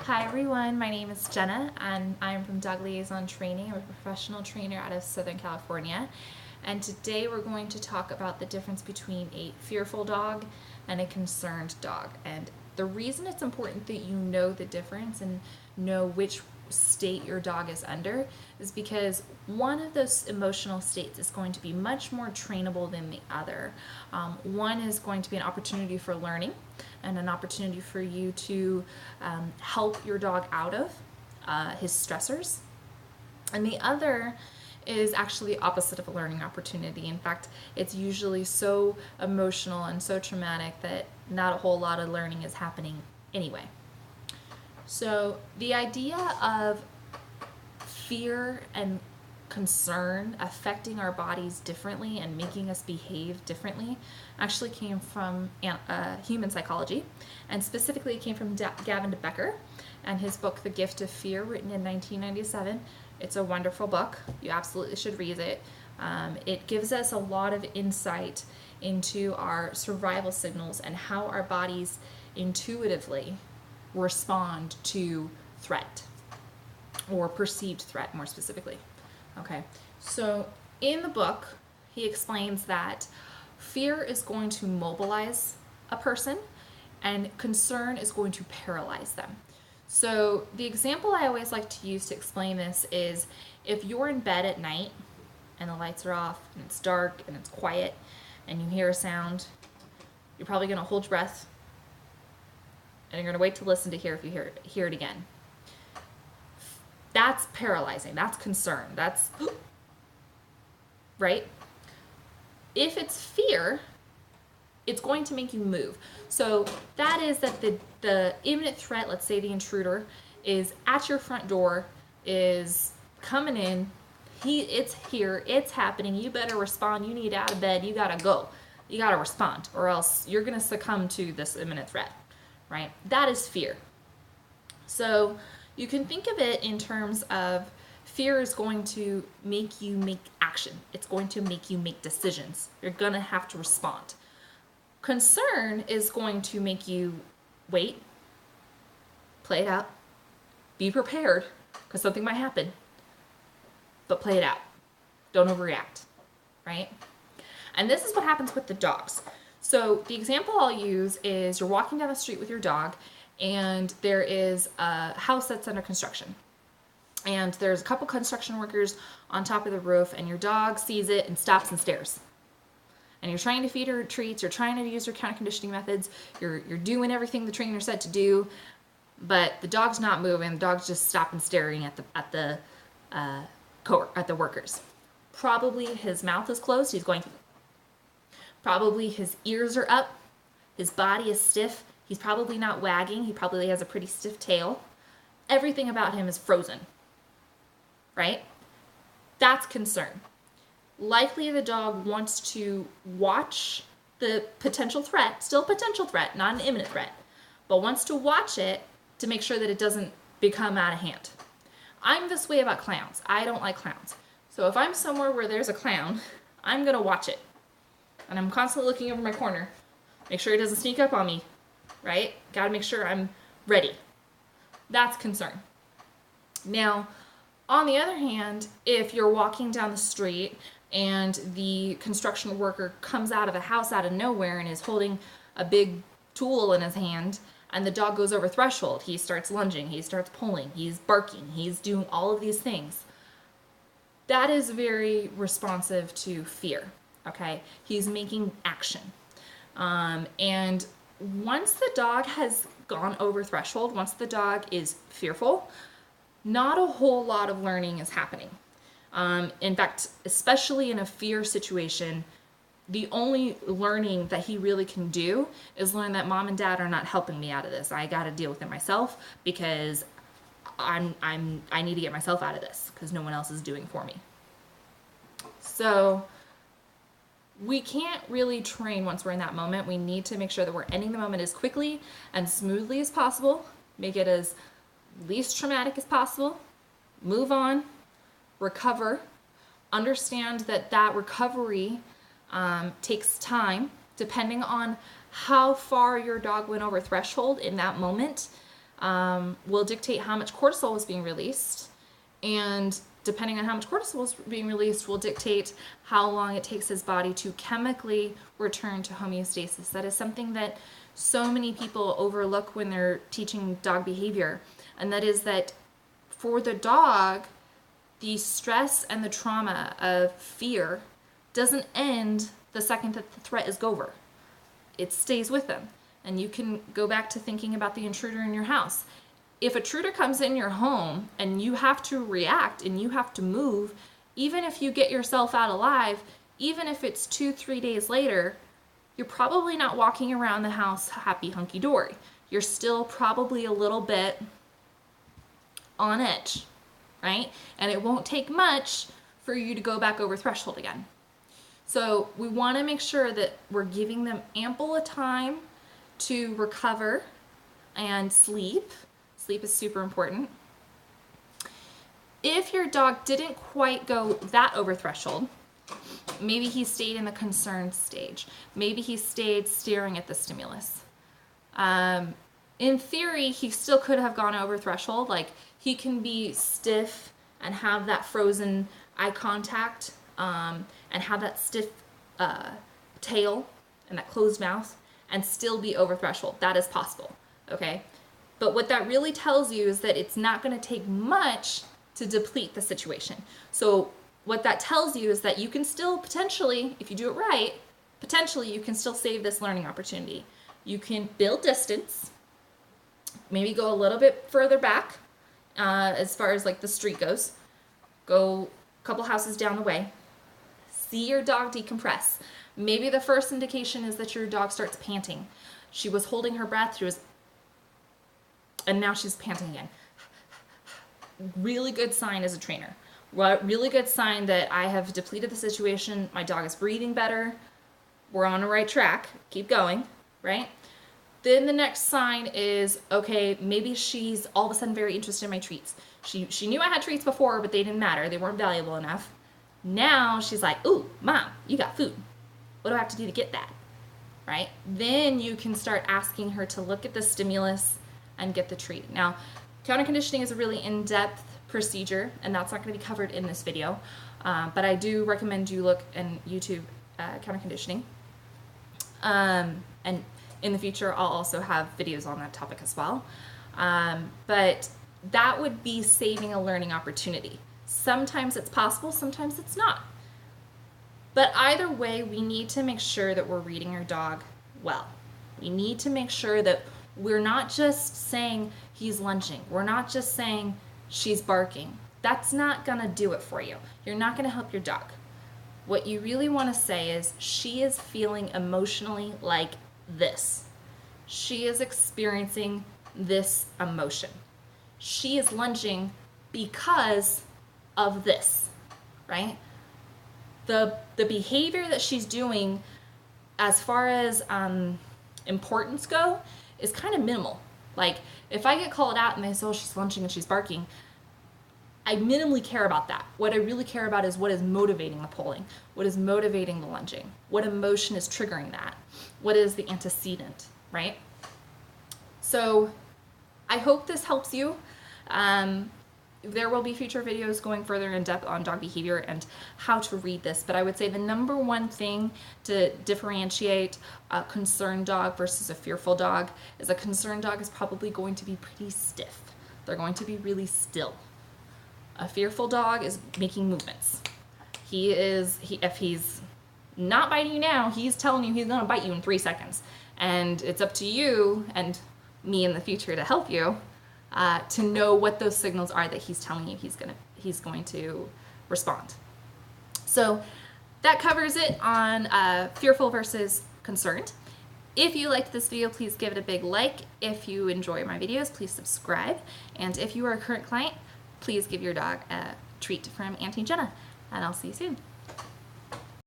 Hi everyone, my name is Jenna and I'm from Dog Liaison Training. I'm a professional trainer out of Southern California. And today we're going to talk about the difference between a fearful dog and a concerned dog. And the reason it's important that you know the difference and know which state your dog is under is because one of those emotional states is going to be much more trainable than the other. One is going to be an opportunity for learning and an opportunity for you to help your dog out of his stressors. And the other is actually opposite of a learning opportunity. In fact, it's usually so emotional and so traumatic that not a whole lot of learning is happening anyway. So the idea of fear and concern affecting our bodies differently and making us behave differently actually came from human psychology, and specifically it came from Gavin de Becker and his book The Gift of Fear, written in 1997. It's a wonderful book. You absolutely should read it. It gives us a lot of insight into our survival signals and how our bodies intuitively respond to threat or perceived threat, more specifically. Okay, so in the book, he explains that fear is going to mobilize a person and concern is going to paralyze them. So the example I always like to use to explain this is if you're in bed at night and the lights are off and it's dark and it's quiet and you hear a sound, you're probably going to hold your breath and you're going to wait to listen to hear if you hear it again. That's paralyzing. That's concern. That's right. If it's fear, it's going to make you move. So that is that the imminent threat, let's say the intruder, is at your front door, is coming in. It's here. It's happening. You better respond. You need out of bed. You gotta go. You gotta respond, or else you're gonna succumb to this imminent threat. Right? That is fear. So you can think of it in terms of fear is going to make you make action. It's going to make you make decisions. You're going to have to respond. Concern is going to make you wait, play it out, be prepared because something might happen, but play it out. Don't overreact, right? And this is what happens with the dogs. So the example I'll use is you're walking down the street with your dog and there is a house that's under construction. And there's a couple construction workers on top of the roof and your dog sees it and stops and stares. And you're trying to feed her treats, you're trying to use her counter conditioning methods, you're doing everything the trainer said to do, but the dog's not moving, the dog's just stopping staring at the workers. Probably his mouth is closed, he's going. Probably his ears are up, his body is stiff, he's probably not wagging, he probably has a pretty stiff tail. Everything about him is frozen, right? That's concern. Likely the dog wants to watch the potential threat, still potential threat, not an imminent threat, but wants to watch it to make sure that it doesn't become out of hand. I'm this way about clowns. I don't like clowns. So if I'm somewhere where there's a clown, I'm gonna watch it. And I'm constantly looking over my corner. Make sure he doesn't sneak up on me, right? Gotta make sure I'm ready. That's concern. Now, on the other hand, if you're walking down the street and the construction worker comes out of a house out of nowhere and is holding a big tool in his hand and the dog goes over threshold, he starts lunging, he starts pulling, he's barking, he's doing all of these things. That is very responsive to fear. Okay, he's making action. And once the dog has gone over threshold, once the dog is fearful, not a whole lot of learning is happening. In fact, especially in a fear situation, the only learning that he really can do is learn that mom and dad are not helping me out of this. I got to deal with it myself because I need to get myself out of this because no one else is doing for me. So we can't really train once we're in that moment. We need to make sure that we're ending the moment as quickly and smoothly as possible, make it as least traumatic as possible, move on, recover, understand that that recovery takes time depending on how far your dog went over threshold in that moment. will dictate how much cortisol is being released, and depending on how much cortisol is being released will dictate how long it takes his body to chemically return to homeostasis. That is something that so many people overlook when they're teaching dog behavior, and that is that for the dog, the stress and the trauma of fear doesn't end the second that the threat is over. It stays with them. And you can go back to thinking about the intruder in your house. If a intruder comes in your home and you have to react and you have to move, even if you get yourself out alive, even if it's 2-3 days later, you're probably not walking around the house happy hunky-dory. You're still probably a little bit on edge, right? And it won't take much for you to go back over threshold again. So we want to make sure that we're giving them ample time to recover and sleep. Sleep is super important. If your dog didn't quite go that over threshold, maybe he stayed in the concerned stage. Maybe he stayed staring at the stimulus. In theory, he still could have gone over threshold. Like, he can be stiff and have that frozen eye contact, and have that stiff tail and that closed mouth and still be over threshold. That is possible, okay? But what that really tells you is that it's not going to take much to deplete the situation. So what that tells you is that you can still potentially, if you do it right, potentially you can still save this learning opportunity. You can build distance, maybe go a little bit further back as far as like the street goes. Go a couple houses down the way. See your dog decompress. Maybe the first indication is that your dog starts panting. She was holding her breath, and now she's panting again. Really good sign as a trainer. Really good sign that I have depleted the situation. My dog is breathing better. We're on the right track. Keep going, right? Then the next sign is, okay, maybe she's all of a sudden very interested in my treats. She knew I had treats before, but they didn't matter. They weren't valuable enough. Now she's like, ooh, Mom, you got food. What do I have to do to get that? Right? Then you can start asking her to look at the stimulus and get the treat. Now, counter conditioning is a really in-depth procedure, and that's not going to be covered in this video. But I do recommend you look in YouTube counter conditioning. And in the future, I'll also have videos on that topic as well. But that would be saving a learning opportunity. Sometimes it's possible, sometimes it's not. But either way, we need to make sure that we're reading our dog well. We need to make sure that we're not just saying he's lunging. We're not just saying she's barking. That's not gonna do it for you. You're not gonna help your dog. What you really wanna say is, she is feeling emotionally like this. She is experiencing this emotion. She is lunging because of this, right? The behavior that she's doing as far as importance go is kind of minimal. Like, if I get called out and they say, oh, she's lunging and she's barking, I minimally care about that. What I really care about is what is motivating the pulling, what is motivating the lunging, what emotion is triggering that, what is the antecedent, right? So I hope this helps you. There will be future videos going further in depth on dog behavior and how to read this, but I would say the number one thing to differentiate a concerned dog versus a fearful dog is a concerned dog is probably going to be pretty stiff. They're going to be really still. A fearful dog is making movements. If he's not biting you now, he's telling you he's gonna bite you in 3 seconds. And it's up to you and me in the future to help you to know what those signals are that he's telling you he's going to respond. So that covers it on fearful versus concerned. If you liked this video, please give it a big like. If you enjoy my videos, please subscribe. And if you are a current client, please give your dog a treat from Auntie Jenna. And I'll see you soon.